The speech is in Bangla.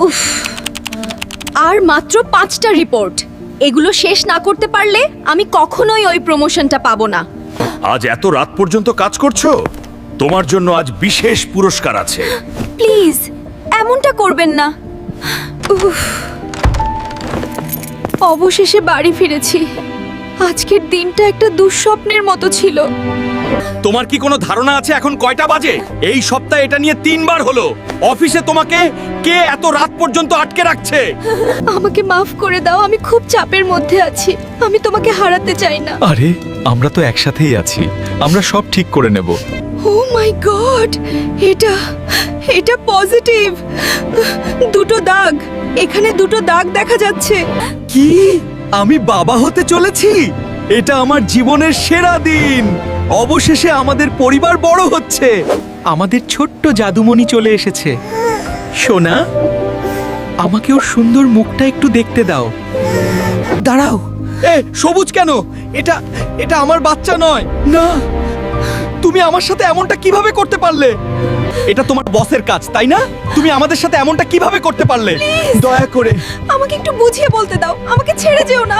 উফ, আর মাত্র 5টা রিপোর্ট। এগুলো শেষ না করতে পারলে আমি কখনোই ওই প্রমোশনটা পাবো না। আজ এত রাত পর্যন্ত কাজ করছো? তোমার জন্য আজ বিশেষ পুরস্কার আছে। প্লিজ এমনটা করবেন না। উফ, অবশেষে বাড়ি ফিরেছি। আজকের দিনটা একটা দুঃস্বপ্নের মতো ছিল। তোমার কি কোনো ধারণা আছে এখন কয়টা বাজে? এই সপ্তাহে এটা নিয়ে 3 বার হলো। অফিসে তোমাকে কে এত রাত পর্যন্ত আটকে রাখছে? আমাকে মাফ করে দাও, আমি খুব চাপের মধ্যে আছি। আমি তোমাকে হারাতে চাই না। আরে আমরা তো একসাথেই আছি, আমরা সব ঠিক করে নেব। ও মাই গড, এটা এটা পজিটিভ। দুটো দাগ, এখানে দুটো দাগ দেখা যাচ্ছে। কি আমি বাবা হতে চলেছি? এটা আমার জীবনের সেরা দিন। অবশেষে আমাদের পরিবার বড় হচ্ছে। আমাদের ছোট্ট জাদুমণি চলে এসেছে। সোনা, আমাকে ওর সুন্দর মুখটা একটু দেখতে দাও। দাঁড়াও, সবুজ কেন? এটা এটা আমার বাচ্চা নয়। না, তুমি আমার সাথে এমনটা কিভাবে করতে পারলে? এটা তোমার বসের কাজ, তাই না? তুমি আমাদের সাথে এমনটা কিভাবে করতে পারলে? দয়া করে আমাকে একটু বুঝিয়ে বলতে দাও, আমাকে ছেড়ে যেও না।